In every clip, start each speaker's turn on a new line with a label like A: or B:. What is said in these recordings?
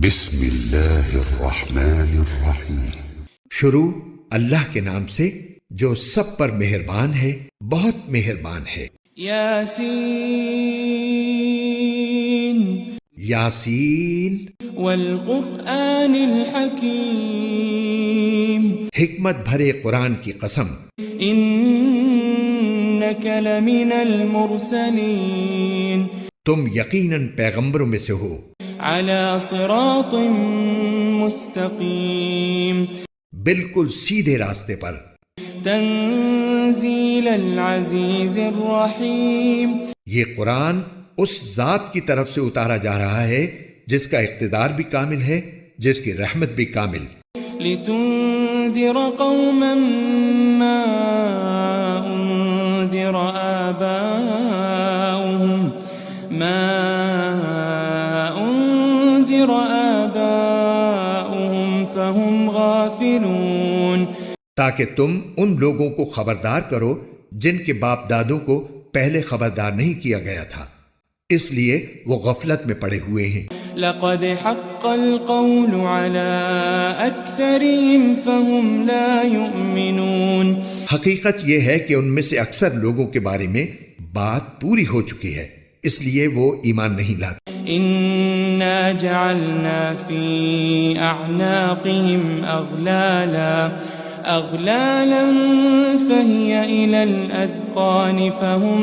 A: بسم اللہ الرحمن الرحیم۔
B: شروع اللہ کے نام سے جو سب پر مہربان ہے، بہت مہربان ہے۔
C: یاسین
B: یاسین
C: والقرآن الحکیم،
B: حکمت بھرے قرآن کی قسم،
C: انک لمن المرسلین،
B: تم یقیناً پیغمبروں میں سے ہو،
C: علی صراط مستقیم،
B: بالکل سیدھے راستے پر،
C: تنزیل العزیز الرحیم،
B: یہ قرآن اس ذات کی طرف سے اتارا جا رہا ہے جس کا اقتدار بھی کامل ہے، جس کی رحمت بھی کامل،
C: لتنذر قوما ما انذر آباؤهم فهم غافلون،
B: تاکہ تم ان لوگوں کو خبردار کرو جن کے باپ دادوں کو پہلے خبردار نہیں کیا گیا تھا، اس لیے وہ غفلت میں پڑے ہوئے ہیں۔
C: لقد حق القول على اکثرهم فهم لا يؤمنون،
B: حقیقت یہ ہے کہ ان میں سے اکثر لوگوں کے بارے میں بات پوری ہو چکی ہے، اس لیے وہ ایمان نہیں لاتے۔
C: انا جعلنا في اعناقهم اغلالا فهي الى الاذقان فهم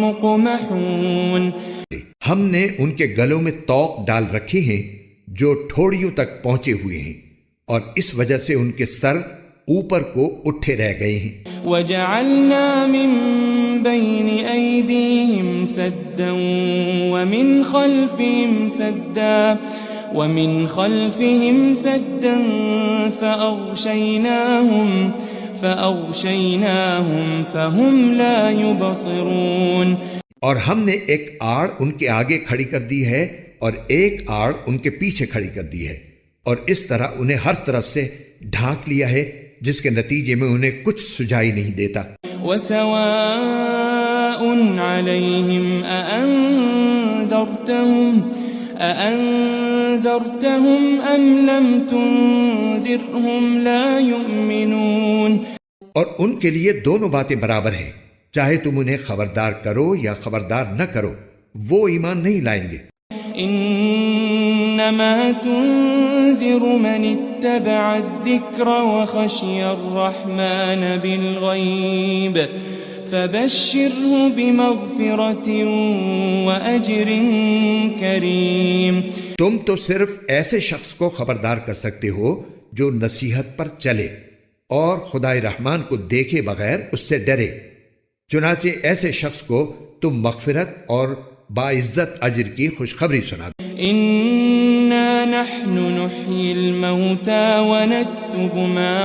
C: مقمحون،
B: ہم نے ان کے گلوں میں طوق ڈال رکھے ہیں جو ٹھوڑیوں تک پہنچے ہوئے ہیں، اور اس وجہ سے ان کے سر اوپر کو اٹھے رہ گئے ہیں۔
C: وجعلنا من بين أيديهم سدا ومن خلفهم سدا فأغشيناهم فهم لا يبصرون،
B: اور ہم نے ایک آڑ ان کے آگے کھڑی کر دی ہے اور ایک آڑ ان کے پیچھے کھڑی کر دی ہے، اور اس طرح انہیں ہر طرف سے ڈھانک لیا ہے جس کے نتیجے میں انہیں کچھ سجائی نہیں دیتا۔
C: وَسَوَاءٌ عَلَيْهِمْ أَأَنذَرْتَهُمْ أَمْ لَمْ تُنذِرْهُمْ لَا يُؤْمِنُونَ،
B: اور ان کے لیے دونوں باتیں برابر ہیں، چاہے تم انہیں خبردار کرو یا خبردار نہ کرو، وہ ایمان نہیں لائیں گے۔
C: انما تنذر من اتبع الذکر وخشی الرحمن بالغیب فبشره بمغفرة واجر کریم،
B: تم تو صرف ایسے شخص کو خبردار کر سکتے ہو جو نصیحت پر چلے اور خدائے رحمان کو دیکھے بغیر اس سے ڈرے، چنانچہ ایسے شخص کو تم مغفرت اور باعزت اجر کی خوشخبری سنا دو۔
C: انا نحن نحيي الموتى ونكتب ما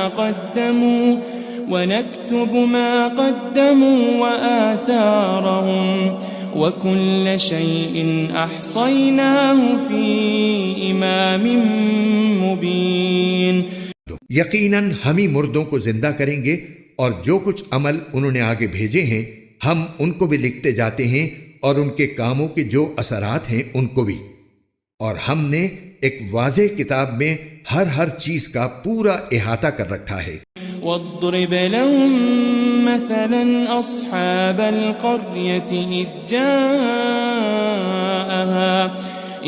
C: قدموا وآثارهم وكل شيء احصيناه في امام مبين،
B: یقیناً ہم ہی مردوں کو زندہ کریں گے، اور جو کچھ عمل انہوں نے آگے بھیجے ہیں ہم ان کو بھی لکھتے جاتے ہیں، اور ان کے کاموں کے جو اثرات ہیں ان کو بھی، اور ہم نے ایک واضح کتاب میں ہر چیز کا پورا احاطہ کر رکھا ہے۔
C: واضرب لهم مثلا اصحاب القرية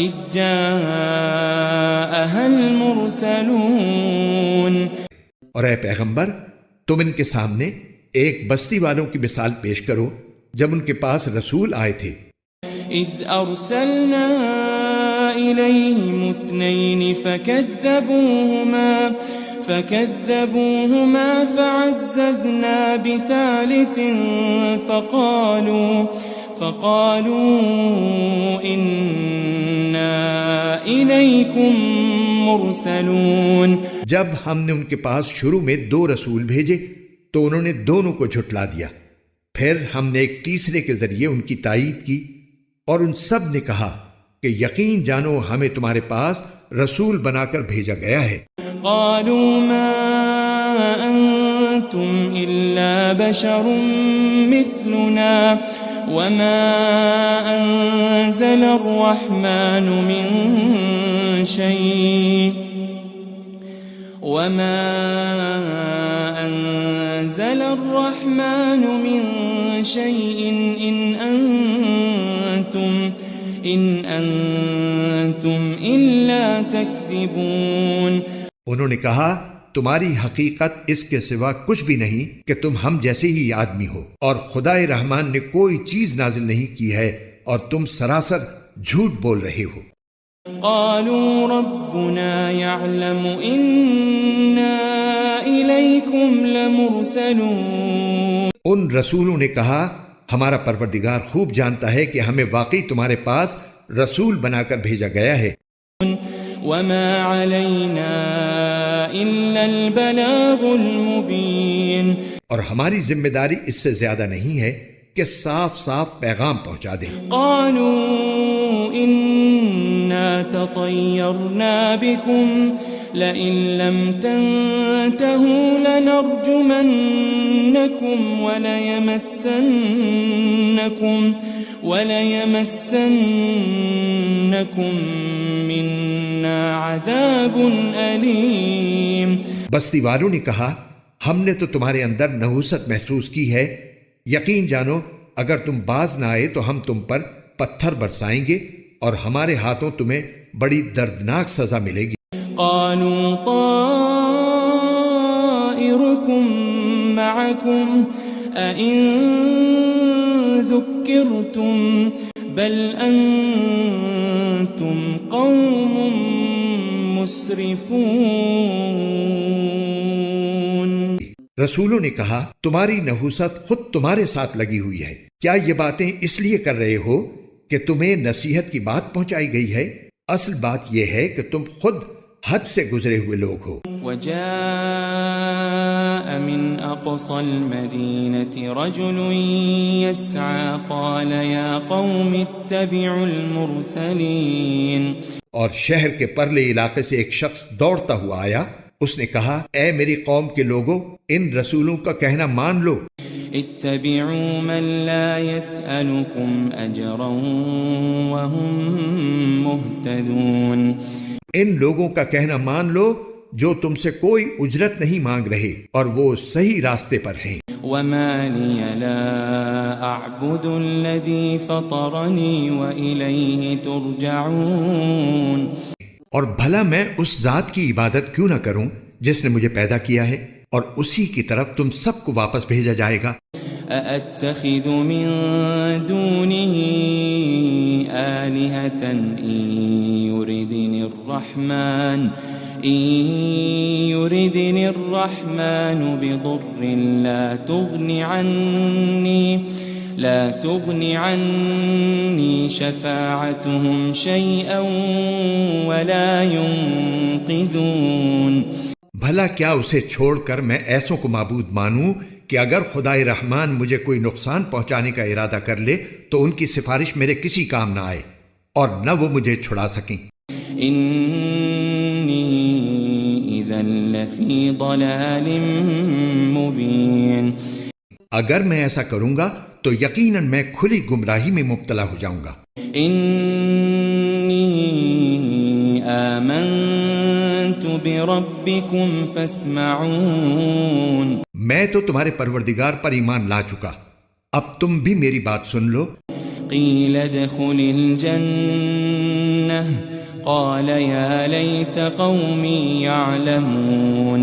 C: اذ جاءها المرسلون،
B: اور اے پیغمبر تم ان کے سامنے ایک بستی والوں کی مثال پیش کرو جب ان کے پاس رسول آئے تھے۔
C: اذ ارسلنا الیہم اثنین فکذبوہما فعززنا بثالث فقالوا انا الیکم مرسلون،
B: جب ہم نے ان کے پاس شروع میں 2 رسول بھیجے تو انہوں نے دونوں کو جھٹلا دیا، پھر ہم نے ایک تیسرے کے ذریعے ان کی تائید کی، اور ان سب نے کہا کہ یقین جانو ہمیں تمہارے پاس رسول بنا کر بھیجا گیا ہے۔
C: قالوا ما انتم الا بشر مثلنا وما أنزل الرحمن من شيء إن أنتم إلا تكذبون.
B: انہوں نے کہا تمہاری حقیقت اس کے سوا کچھ بھی نہیں کہ تم ہم جیسے ہی آدمی ہو، اور خدائے رحمان نے کوئی چیز نازل نہیں کی ہے اور تم سراسر جھوٹ بول رہے ہو.
C: قالوا ربنا يعلم إنا إليكم لمرسلون.
B: ان رسولوں نے کہا ہمارا پروردگار خوب جانتا ہے کہ ہمیں واقعی تمہارے پاس رسول بنا کر بھیجا گیا ہے.
C: وما علينا إلا البلاغ المبين.
B: اور ہماری ذمہ داری اس سے زیادہ نہیں ہے کہ صاف صاف پیغام پہنچا دیں.
C: قالوا إنا تطيرنا بكم لئن لم تنتهوا لنرجمنكم وليمسنكم منا عذاب أليم.
B: بستی والوں نے کہا ہم نے تو تمہارے اندر نحوست محسوس کی ہے، یقین جانو اگر تم باز نہ آئے تو ہم تم پر پتھر برسائیں گے اور ہمارے ہاتھوں تمہیں بڑی دردناک سزا ملے گی.
C: قالوا طائركم معكم أئن ذكرتم بل أنتم قوم مسرفون.
B: رسولوں نے کہا تمہاری نحوست خود تمہارے ساتھ لگی ہوئی ہے، کیا یہ باتیں اس لیے کر رہے ہو کہ تمہیں نصیحت کی بات پہنچائی گئی ہے؟ اصل بات یہ ہے کہ تم خود حد سے گزرے ہوئے لوگ ہو.
C: وجاء من أقصى المدينة رجل يسعى قال يا قوم اتبعوا المرسلين.
B: اور شہر کے پرلے علاقے سے ایک شخص دوڑتا ہوا آیا، اس نے کہا اے میری قوم کے لوگوں ان رسولوں کا کہنا مان لو.
C: اتبعوا من لا يسألكم أجرا وهم مهتدون.
B: ان لوگوں کا کہنا مان لو جو تم سے کوئی اجرت نہیں مانگ رہے اور وہ صحیح راستے پر ہیں.
C: وما لي لا أعبد الذي فطرني وإليه ترجعون.
B: اور بھلا میں اس ذات کی عبادت کیوں نہ کروں جس نے مجھے پیدا کیا ہے اور اسی کی طرف تم سب کو واپس بھیجا جائے گا.
C: أأتخذ من دونه آلهة إن يردني الرحمن بضر لا تغن عني شفاعتهم شيئا ولا ينقذون.
B: بھلا کیا اسے چھوڑ کر میں ایسوں کو معبود مانوں کہ اگر خدائے رحمان مجھے کوئی نقصان پہنچانے کا ارادہ کر لے تو ان کی سفارش میرے کسی کام نہ آئے اور نہ وہ مجھے چھڑا سکیں.
C: انی اذا لفی ضلال مبین.
B: اگر میں ایسا کروں گا تو یقیناً میں کھلی گمراہی میں مبتلا ہو جاؤں گا.
C: انی آمنت بربکم فاسمعون.
B: میں تو تمہارے پروردگار پر ایمان لا چکا، اب تم بھی میری بات سن لو.
C: قیل ادخل الجنہ قال یا لیت قومی یعلمون.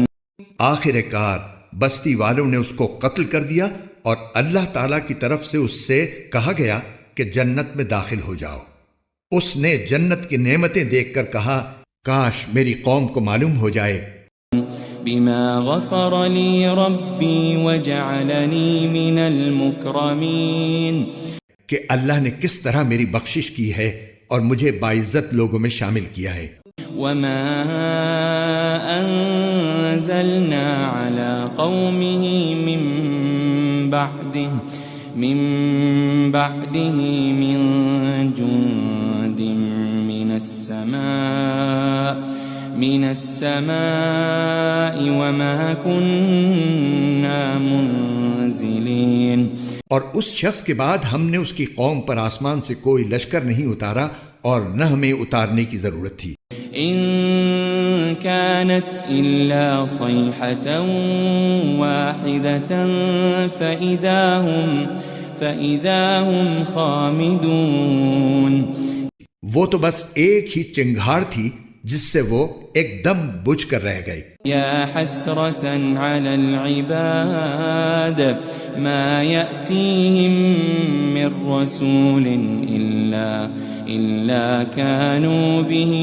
B: آخر کار بستی والوں نے اس کو قتل کر دیا اور اللہ تعالیٰ کی طرف سے اس سے کہا گیا کہ جنت میں داخل ہو جاؤ. اس نے جنت کی نعمتیں دیکھ کر کہا کاش میری قوم کو معلوم ہو جائے.
C: بما غفر لی ربی وجعلنی من المکرمین.
B: کہ اللہ نے کس طرح میری بخشش کی ہے اور مجھے باعزت لوگوں میں شامل کیا ہے.
C: وما انزلنا على قومه من بعده من جند من السماء وما كنا منزلين.
B: اور اس شخص کے بعد ہم نے اس کی قوم پر آسمان سے کوئی لشکر نہیں اتارا اور نہ ہمیں اتارنے کی ضرورت تھی۔
C: إن كانت إلا صيحة واحدة فإذا هم خامدون۔
B: وہ تو بس ایک ہی چنگھاڑ تھی جس سے وہ ایک دم بجھ کر رہ گئے۔
C: يا حسرة على العباد ما يأتيهم من رسول إلا كانوا به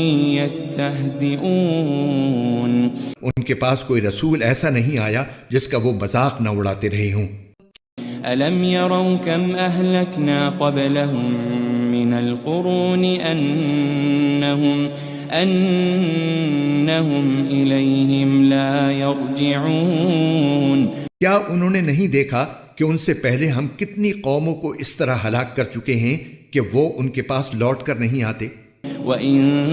C: يستهزئون۔
B: ان کے پاس کوئی رسول ایسا نہیں آیا جس کا وہ مذاق نہ اڑاتے رہے ہوں۔
C: ألم يروا كم أهلكنا قبلهم من القرون أنهم إليهم لا يرجعون۔
B: کیا انہوں نے نہیں دیکھا کہ ان سے پہلے ہم کتنی قوموں کو اس طرح ہلاک کر چکے ہیں کہ وہ ان کے پاس لوٹ کر نہیں آتے؟
C: وَإِن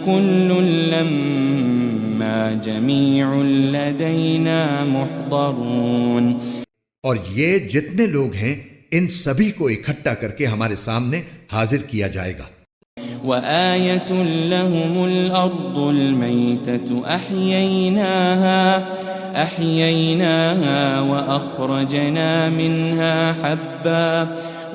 C: كُلٌّ لَّمَّا جَمِيعٌ لَّدَيْنَا مُحْضَرُونَ۔ اور یہ جتنے لوگ ہیں ان سبھی کو اکٹھا کر کے ہمارے سامنے حاضر کیا جائے گا۔ وَآيَةٌ لَّهُمُ الْأَرْضُ الْمَيْتَةُ أَحْيَيْنَاهَا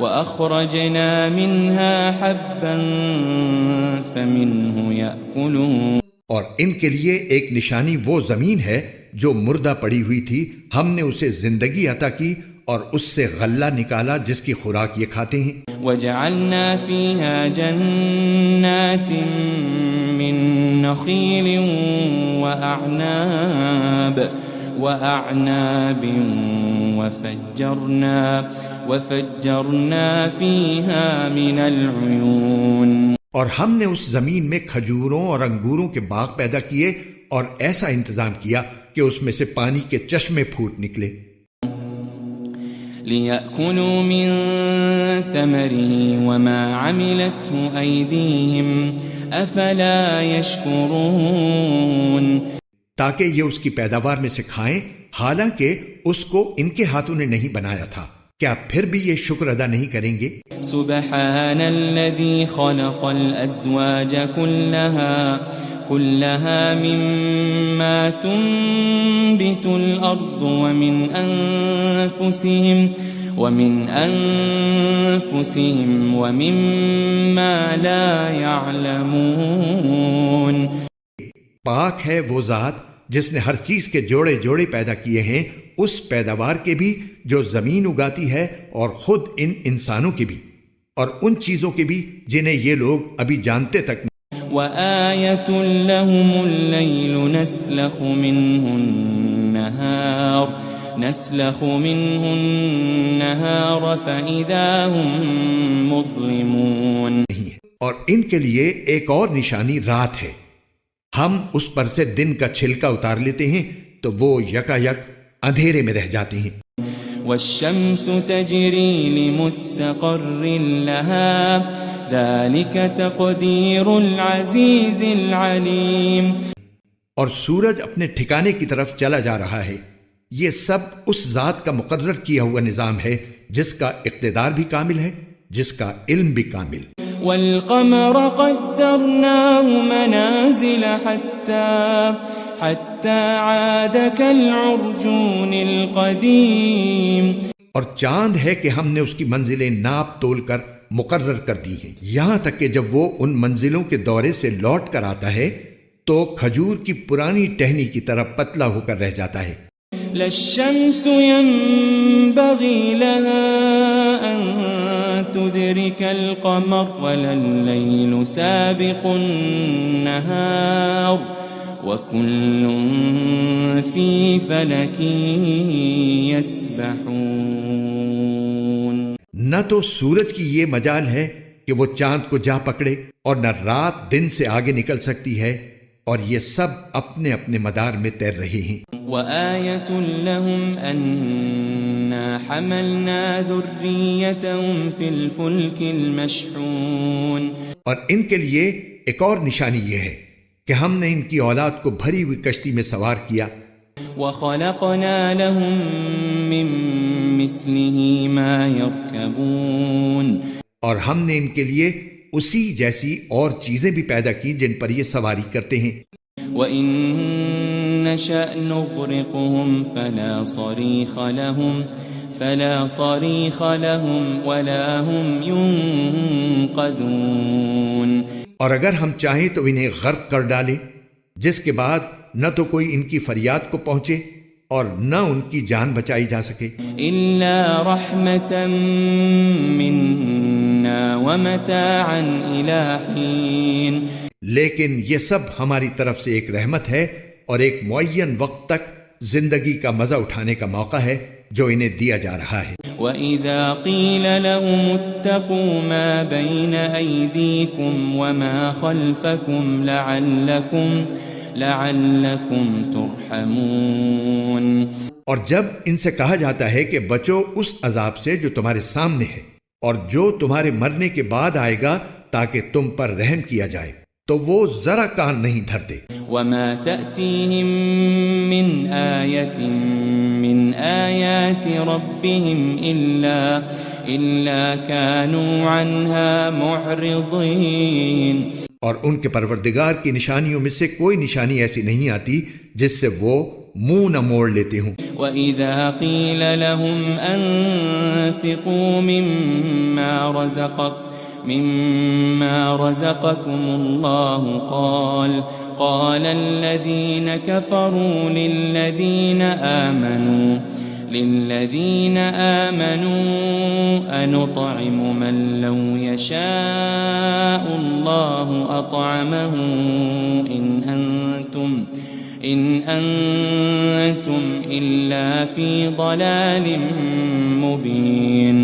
C: وَأَخْرَجْنَا مِنْهَا حَبًّا فَمِنْهُ يَأْكُلُونَ۔
B: اور ان کے لیے ایک نشانی وہ زمین ہے جو مردہ پڑی ہوئی تھی، ہم نے اسے زندگی عطا کی اور اس سے غلہ نکالا جس کی خوراک یہ کھاتے ہیں۔
C: وَجَعَلْنَا فِيهَا جَنَّاتٍ مِّن نَّخِيلٍ وَأَعْنَابٍ وَفَجَّرْنَا فِيهَا مِنَ الْعُيُونِ۔
B: اور ہم نے اس زمین میں کھجوروں اور انگوروں کے باغ پیدا کیے اور ایسا انتظام کیا کہ اس میں سے پانی کے چشمے پھوٹ نکلے۔
C: لِيَأْكُلُوا مِن ثَمَرِهِ وَمَا عَمِلَتْهُ أَيْدِيهِمْ أَفَلَا يَشْكُرُونَ۔
B: تاکہ یہ اس کی پیداوار میں سے کھائیں، حالانکہ اس کو ان کے ہاتھوں نے نہیں بنایا تھا، کیا پھر بھی یہ شکر ادا نہیں کریں گے؟
C: سبحان الذي خلق الأزواج كلها مما تنبت الأرض ومن أنفسهم ومما لا يعلمون۔
B: پاک ہے وہ ذات جس نے ہر چیز کے جوڑے جوڑے پیدا کیے ہیں، اس پیداوار کے بھی جو زمین اگاتی ہے اور خود ان انسانوں کے بھی، اور ان چیزوں کے بھی جنہیں یہ لوگ ابھی جانتے تک نہیں۔
C: وَآيَةٌ لَّهُمُ اللَّيْلُ نَسْلَخُ مِنْهُ النَّهَارَ فَإِذَا هُمْ مُظْلِمُونَ۔
B: اور ان کے لیے ایک اور نشانی رات ہے، ہم اس پر سے دن کا چھلکا اتار لیتے ہیں تو وہ یکا یک اندھیرے میں رہ جاتے ہیں۔
C: وَالشَّمْسُ تَجْرِي لِمُسْتَقَرٍّ لَهَا ذَلِكَ تَقْدِيرُ الْعَزِيزِ الْعَلِيمِ۔ اور سورج اپنے ٹھکانے کی طرف چلا جا رہا ہے، یہ سب اس ذات کا مقرر کیا ہوا نظام ہے جس کا اقتدار بھی کامل ہے، جس کا علم بھی کامل۔ وَالْقَمَرَ قَدَّرْنَاهُ مَنَازِلَ حَتَّى عَادَ كَالْعُرْجُونِ الْقَدِيمِ۔ اور چاند ہے کہ ہم نے اس کی منزلیں ناپ تول کر مقرر کر دی ہیں، یہاں تک کہ جب وہ ان منزلوں کے دورے سے لوٹ کر آتا ہے تو کھجور کی پرانی ٹہنی کی طرح پتلا ہو کر رہ جاتا ہے۔ لَلشَّمْسُ يَنبَغِي لَهَا أَن تُدْرِكَ الْقَمَرَ وَلَا اللَّيْلُ سَابِقُ النَّهَارِ وَكُلٌّ فِي فَلَكٍ يَسْبَحُونَ۔ نہ تو سورج کی یہ مجال ہے کہ وہ چاند کو جا پکڑے، اور نہ رات دن سے آگے نکل سکتی ہے، اور یہ سب اپنے اپنے مدار میں تیر رہے ہیں۔ وَآيَةٌ لَّهُمْ أَنَّا حَمَلْنَا ذُرِّيَّتَهُمْ فِي الْفُلْكِ الْمَشْحُونِ۔ اور ان کے لیے ایک اور نشانی یہ ہے کہ ہم نے ان کی اولاد کو بھری ہوئی کشتی میں سوار کیا۔ وَخَلَقْنَا لَهُم مِّن لمثله ما يركبون
B: اور ہم نے ان کے لیے اسی جیسی اور چیزیں بھی پیدا کی جن پر یہ سواری کرتے ہیں.
C: وَإِن نَّشَأْ نُغْرِقْهُمْ فَلَا صَرِيخَ لَهُمْ وَلَا هُمْ يُنقَذُونَ.
B: اور اگر ہم چاہیں تو انہیں غرق کر ڈالیں، جس کے بعد نہ تو کوئی ان کی فریاد کو پہنچے اور نہ ان کی جان بچائی جا سکے.
C: إِلَّا رَحْمَةً مِّنَّا وَمَتَاعًا إِلَى حِينٍ.
B: لیکن یہ سب ہماری طرف سے ایک رحمت ہے اور ایک معین وقت تک زندگی کا مزہ اٹھانے کا موقع ہے جو انہیں دیا جا رہا ہے.
C: وَإِذَا قِيلَ لَهُمُ اتَّقُوا مَا بَيْنَ أَيْدِيكُمْ وَمَا خَلْفَكُمْ لَعَلَّكُمْ تُرْحَمُونَ.
B: اور جب ان سے کہا جاتا ہے کہ بچو اس عذاب سے جو تمہارے سامنے ہے اور جو تمہارے مرنے کے بعد آئے گا تاکہ تم پر رحم کیا جائے، تو وہ ذرا کان نہیں دھرتے.
C: وَمَا تَأْتِيهِم مِّنْ آيَةٍ مِّنْ آيَاتِ رَبِّهِمْ إِلَّا كَانُوا عَنْهَا مُعْرِضِينَ.
B: اور ان کے پروردگار کی نشانیوں میں سے کوئی نشانی ایسی نہیں آتی جس سے وہ منہ نہ موڑ لیتے ہوں.
C: وَإِذَا قِيلَ لَهُمْ أَنفِقُوا مِمَّا رَزَقَكُمُ اللَّهُ قَالَ الَّذِينَ كَفَرُوا لِلَّذِينَ آمَنُوا أَنُطْعِمُ مَن لَّوْ يَشَاءُ اللَّهُ أَطْعَمَهُ إِنْ أَنْتُمْ إِلَّا فِي ضَلَالٍ مُبِينٍ.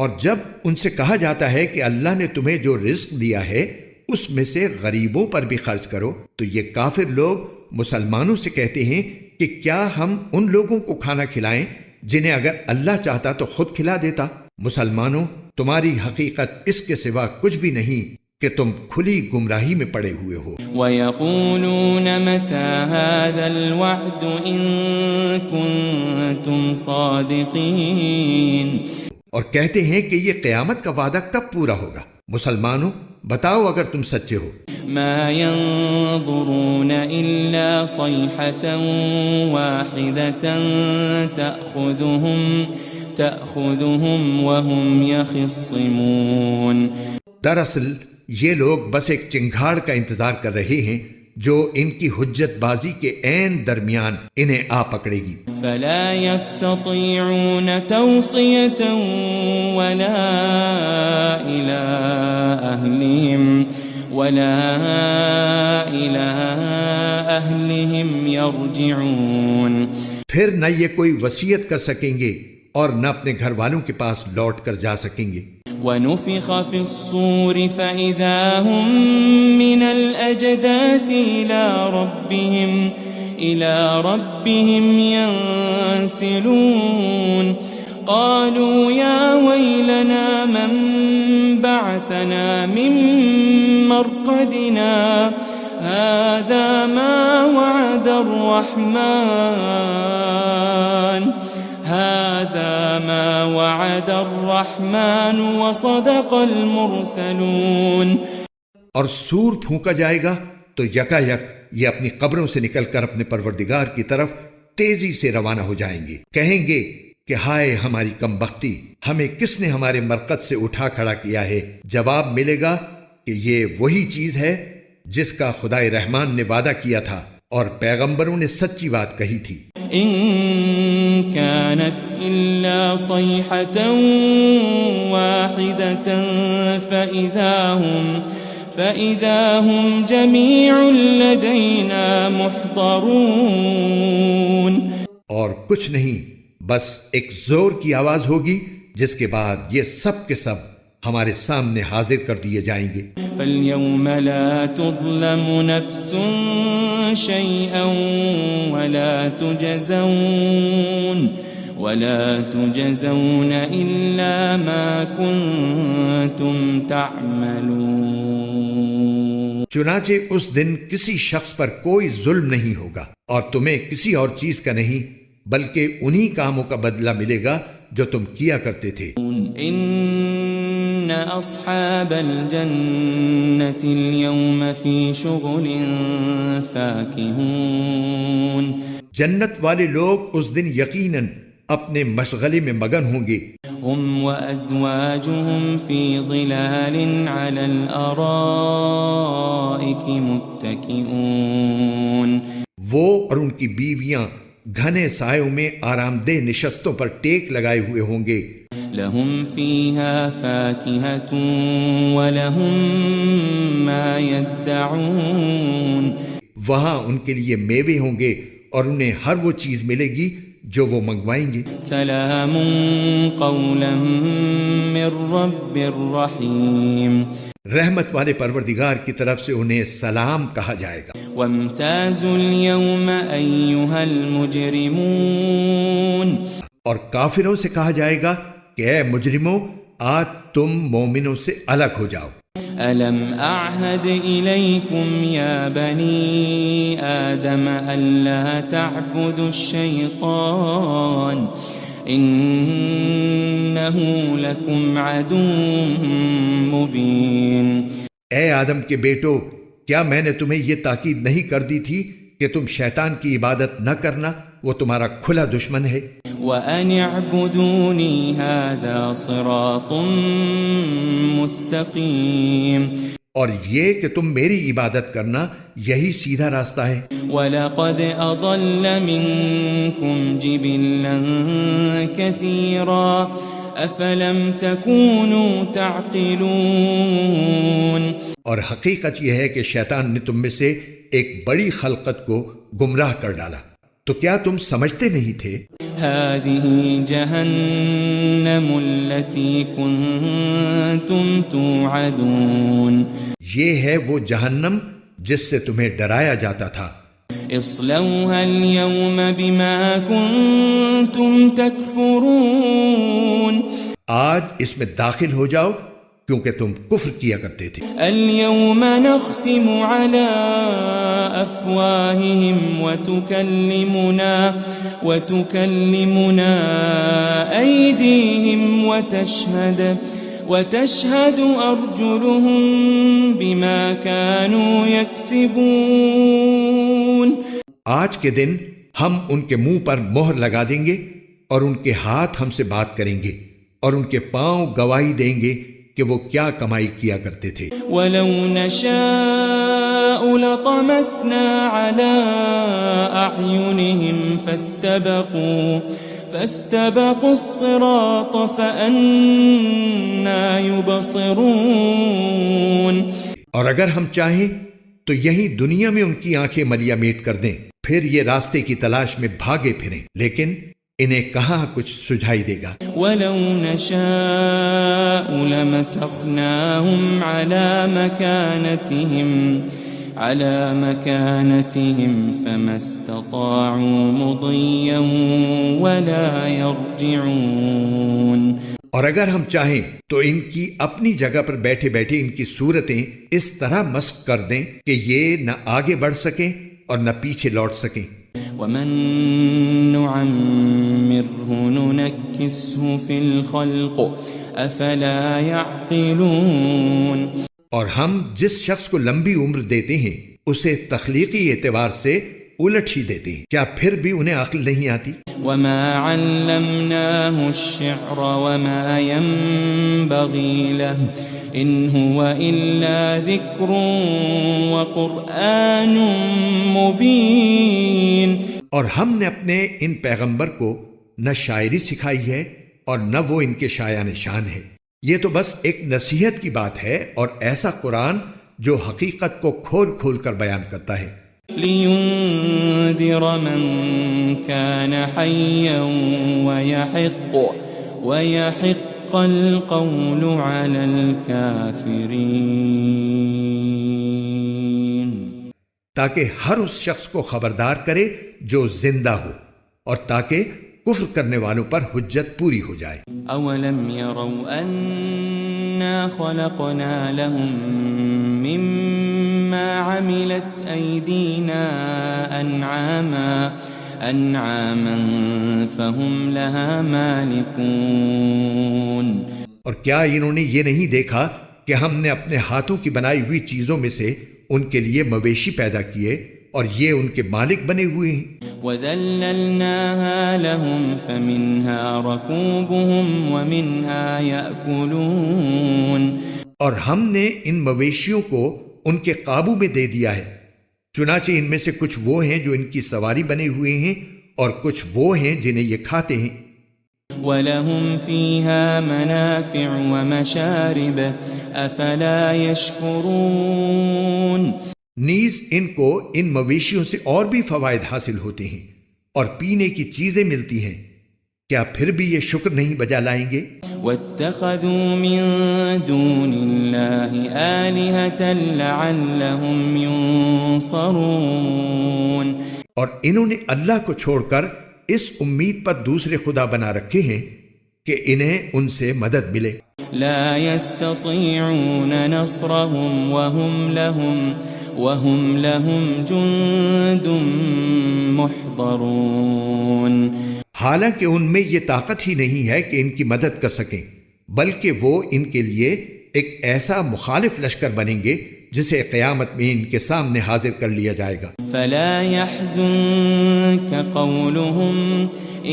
B: اور جب ان سے کہا جاتا ہے کہ اللہ نے تمہیں جو رزق دیا ہے اس میں سے غریبوں پر بھی خرچ کرو، تو یہ کافر لوگ مسلمانوں سے کہتے ہیں کہ کیا ہم ان لوگوں کو کھانا کھلائیں جنہیں اگر اللہ چاہتا تو خود کھلا دیتا. مسلمانوں، تمہاری حقیقت اس کے سوا کچھ بھی نہیں کہ تم کھلی گمراہی میں پڑے ہوئے ہو.
C: وَيَقُولُونَ مَتَى هَذَا الْوَعْدُ إِن كُنتُمْ صَادِقِينَ.
B: اور کہتے ہیں کہ یہ قیامت کا وعدہ کب پورا ہوگا. مسلمانوں، بتاؤ اگر تم سچے ہو.
C: ما ينظرون إلا صيحة واحدة تأخذهم وهم يخصمون.
B: دراصل یہ لوگ بس ایک چنگھاڑ کا انتظار کر رہے ہیں جو ان کی حجت بازی کے عین درمیان انہیں آ پکڑے گی.
C: فلا يستطيعون توصية ولا إلى أهلهم يرجعون.
B: پھر نہ یہ کوئی وصیت کر سکیں گے اور نہ اپنے گھر والوں کے پاس لوٹ کر جا سکیں گے.
C: ونفخ في الصور فإذا هم من الأجداث إلى ربهم ينسلون. قالوا يا ويلنا من بعثنا من مرقدنا هذا ما وعد الرحمن وصدق المرسلون.
B: اور سور پھونکا جائے گا تو یکا یک یہ اپنی قبروں سے نکل کر اپنے پروردگار کی طرف تیزی سے روانہ ہو جائیں گے. کہیں گے کہ ہائے ہماری کم بختی، ہمیں کس نے ہمارے مرقد سے اٹھا کھڑا کیا ہے. جواب ملے گا کہ یہ وہی چیز ہے جس کا خدائے رحمان نے وعدہ کیا تھا اور پیغمبروں نے سچی بات کہی تھی.
C: إن كانت إلا صيحة واحدة فإذا هم جميع لدينا محضرون.
B: اور کچھ نہیں، بس ایک زور کی آواز ہوگی جس کے بعد یہ سب کے سب ہمارے سامنے حاضر کر دیے جائیں گے.
C: فَالْيَوْمَ لَا تُظْلَمُ نَفْسٌ شَيْئًا وَلَا تُجَزَوْنَ إِلَّا مَا كُنتُمْ تَعْمَلُونَ.
B: چنانچہ اس دن کسی شخص پر کوئی ظلم نہیں ہوگا اور تمہیں کسی اور چیز کا نہیں، بلکہ انہی کاموں کا بدلہ ملے گا جو تم کیا کرتے تھے۔
C: ان اصحاب الجنة اليوم في شغل فاكهون،
B: جنت والے لوگ اس دن یقیناً اپنے مشغلے میں مگن ہوں گے۔
C: هم وازواجهم في ظلال على الارائك متكئون،
B: وہ اور ان کی بیویاں گھنے سایوں میں آرام دہ نشستوں پر ٹیک لگائے ہوئے ہوں گے۔
C: لهم فيها فاكهة ولهم ما يدعون،
B: وہاں ان کے لیے میوے ہوں گے اور انہیں ہر وہ چیز ملے گی جو وہ منگوائیں گے۔
C: سلام قولا من رب الرحیم،
B: رحمت والے پروردگار کی طرف سے انہیں سلام کہا جائے گا۔
C: وامتازوا اليوم ایھا المجرمون،
B: اور کافروں سے کہا جائے گا کہ اے مجرموں، آج تم مومنوں سے الگ ہو جاؤ۔
C: ألم أعهد إليكم يا بني آدم ألا تعبدوا الشيطان إنه لكم عدو مبين۔
B: اے آدم کے بیٹو، کیا میں نے تمہیں یہ تاکید نہیں کر دی تھی کہ تم شیطان کی عبادت نہ کرنا، وہ تمہارا کھلا دشمن ہے۔
C: وَأَنِ اعْبُدُونِي هَذَا صِرَاطٌ مُسْتَقِيمٌ،
B: اور یہ کہ تم میری عبادت کرنا یہی سیدھا راستہ ہے۔
C: وَلَقَدْ أَضَلَّ مِنْكُمْ جِبِلًّا كَثِيرًا أَفَلَمْ تَكُونُوا تَعْقِلُونَ،
B: اور حقیقت یہ ہے کہ شیطان نے تم میں سے ایک بڑی خلقت کو گمراہ کر ڈالا، تو کیا تم سمجھتے نہیں تھے؟
C: هذه جهنم التي كنتم توعدون،
B: یہ ہے وہ جہنم جس سے تمہیں ڈرایا جاتا تھا۔
C: اصلوها اليوم بما كنتم تكفرون،
B: آج اس میں داخل ہو جاؤ کیونکہ تم کفر کیا کرتے تھے۔
C: اليوم نختم على افواههم وتكلمنا ايديهم وتشهد ارجلهم بما كانوا يكسبون،
B: آج کے دن ہم ان کے منہ پر مہر لگا دیں گے اور ان کے ہاتھ ہم سے بات کریں گے اور ان کے پاؤں گواہی دیں گے کہ وہ کیا کمائی کیا کرتے تھے۔
C: وَلَوْ نَشَاءُ لَطَمَسْنَا عَلَىٰ أَعْيُنِهِمْ فَاسْتَبَقُوا الصِّرَاطَ فَأَنَّىٰ يُبْصِرُونَ،
B: اور اگر ہم چاہیں تو یہی دنیا میں ان کی آنکھیں ملیا میٹ کر دیں، پھر یہ راستے کی تلاش میں بھاگے پھریں، لیکن انہیں کہاں کچھ سجھائی دے گا۔
C: وَلَوْ نَشَاءُ لَمَسَخْنَاهُمْ عَلَى مَكَانَتِهِمْ فَمَا اسْتَطَاعُوا مُضِيًّا وَلَا يَرْجِعُونَ،
B: اور اگر ہم چاہیں تو ان کی اپنی جگہ پر بیٹھے بیٹھے ان کی صورتیں اس طرح مسخ کر دیں کہ یہ نہ آگے بڑھ سکیں اور نہ پیچھے لوٹ سکیں۔
C: وَمَن نُعَمِّرْهُ نُنَكِّسْهُ فِي الْخَلْقِ أَفَلَا يَعْقِلُونَ، اور ہم جس شخص کو لمبی عمر دیتے ہیں اسے تخلیقی اعتبار سے الٹ ہی دیتے ہیں، کیا پھر بھی انہیں عقل نہیں آتی؟ وَمَا عَلَّمْنَاهُ الشِّعْرَ وَمَا يَنبَغِي لَهُ إِنْ هُوَ إِلَّا ذِكْرٌ وَقُرْآنٌ مُبِينٌ، اور ہم نے اپنے ان پیغمبر کو نہ شاعری سکھائی ہے اور نہ وہ ان کے شایان شان ہے، یہ تو بس ایک نصیحت کی بات ہے اور ایسا قرآن جو حقیقت کو کھول کھول کر بیان کرتا ہے۔ لِيُنذِرَ مَن كَانَ حَيًّا وَيَحِقَّ الْقَوْلُ عَلَى الْكَافِرِينَ،
B: تاکہ ہر اس شخص کو خبردار کرے جو زندہ ہو اور تاکہ کفر کرنے والوں پر حجت پوری ہو جائے۔
C: اولم يروا انا خلقنا لهم مما عملت ايدينا انعاما أنعاما فهم لها مالكون.
B: اور کیا انہوں نے یہ نہیں دیکھا کہ ہم نے اپنے ہاتھوں کی بنائی ہوئی چیزوں میں سے ان کے لیے مویشی پیدا کیے اور یہ ان کے مالک بنے ہوئے ہیں.
C: وَذَلَّلْنَاهَا لَهُمْ فَمِنْهَا رَكُوبُهُمْ وَمِنْهَا يَأْكُلُونَ.
B: اور ہم نے ان مویشیوں کو ان کے قابو میں دے دیا ہے، چنانچہ ان میں سے کچھ وہ ہیں جو ان کی سواری بنے ہوئے ہیں اور کچھ وہ ہیں جنہیں یہ کھاتے ہیں.
C: وَلَهُمْ فِيهَا مَنَافِعُ وَمَشَارِبُ أَفَلَا يَشْكُرُونَ.
B: نیز ان کو ان مویشیوں سے اور بھی فوائد حاصل ہوتے ہیں اور پینے کی چیزیں ملتی ہیں، کیا پھر بھی یہ شکر نہیں بجا لائیں گے؟
C: وَاتَّخَذُوا مِن دُونِ اللَّهِ آلِهَةً لَعَلَّهُمْ يُنصَرُونَ.
B: اور انہوں نے اللہ کو چھوڑ کر اس امید پر دوسرے خدا بنا رکھے ہیں کہ انہیں ان سے مدد ملے.
C: لا يستطيعون نصرهم وهم لهم جند محضرون.
B: حالانکہ ان میں یہ طاقت ہی نہیں ہے کہ ان کی مدد کر سکیں، بلکہ وہ ان کے لیے ایک ایسا مخالف لشکر بنیں گے جسے قیامت میں ان کے سامنے حاضر کر لیا جائے گا.
C: فلا يحزنك قولهم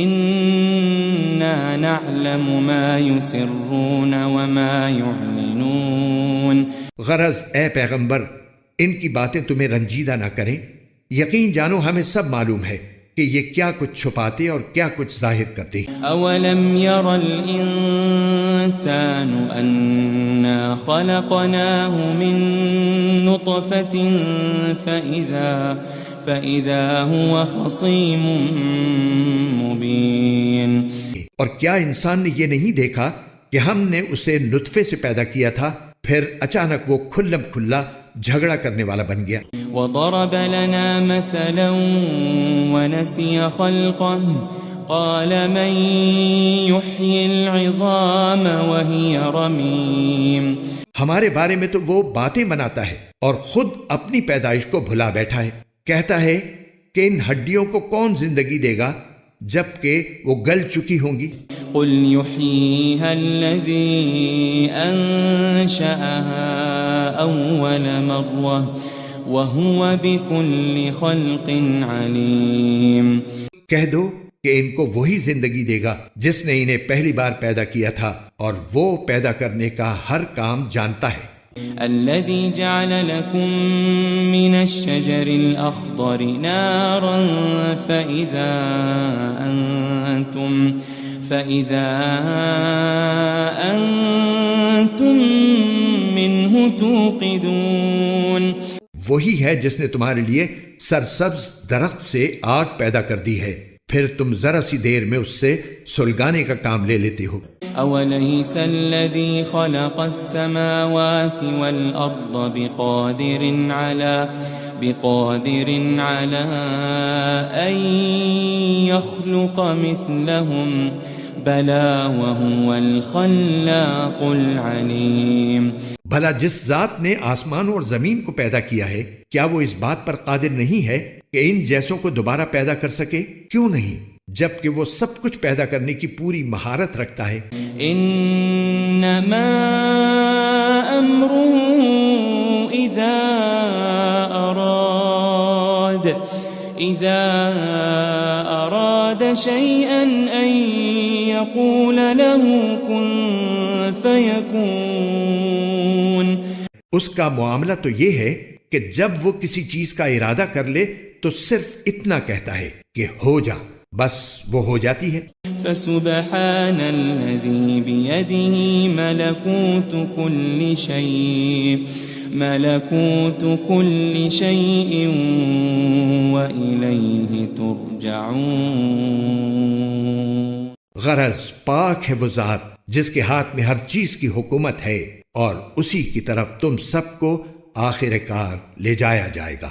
C: إنا نعلم ما يسرون وما يعلنون.
B: غرض اے پیغمبر ان کی باتیں تمہیں رنجیدہ نہ کریں، یقین جانو ہمیں سب معلوم ہے کہ یہ کیا کچھ چھپاتے اور کیا کچھ ظاہر کرتے.
C: اولم ير الانسان انا خلقناه من نطفة فاذا هو خصيم مبين.
B: اور کیا انسان نے یہ نہیں دیکھا کہ ہم نے اسے نطفے سے پیدا کیا تھا، پھر اچانک وہ کھلم کھلا جھگڑا کرنے والا بن گیا.
C: وضرب لنا مثلا ونسي خلقه قال من يحيي العظام وهي رميم.
B: ہمارے بارے میں تو وہ باتیں بناتا ہے اور خود اپنی پیدائش کو بھلا بیٹھا ہے. کہتا ہے کہ ان ہڈیوں کو کون زندگی دے گا جبکہ وہ گل چکی ہوں گی.
C: قل يحييها الذي أنشأها أول مرة وهو بكل خلق عليم.
B: کہہ دو کہ ان کو وہی زندگی دے گا جس نے انہیں پہلی بار پیدا کیا تھا اور وہ پیدا کرنے کا ہر کام جانتا ہے.
C: الذي جعل لكم من الشجر الأخضر نارا فإذا أنتم منه توقدون.
B: وہی ہے جس نے تمہارے لیے سرسبز درخت سے آگ پیدا کر دی ہے، پھر تم ذرا سی دیر میں اس سے سلگانے کا کام لے لیتے ہو.
C: أوليس الذي خلق السماوات والأرض بقادر على أن يخلق مثلهم بلى وهو الخلاق العليم.
B: بھلا جس ذات نے آسمان اور زمین کو پیدا کیا ہے کیا وہ اس بات پر قادر نہیں ہے کہ ان جیسوں کو دوبارہ پیدا کر سکے؟ کیوں نہیں، جبکہ وہ سب کچھ پیدا کرنے کی پوری مہارت رکھتا ہے.
C: انما امره اذا اراد شيئا ان يقول له كن فيكون.
B: اس کا معاملہ تو یہ ہے کہ جب وہ کسی چیز کا ارادہ کر لے تو صرف اتنا کہتا ہے کہ ہو جا، بس وہ ہو جاتی ہے.
C: فسبحان الذي بيده ملكوت كل شيء وإليه ترجعون.
B: غرض پاک ہے وہ ذات جس کے ہاتھ میں ہر چیز کی حکومت ہے اور اسی کی طرف تم سب کو آخر کار لے جایا جائے گا.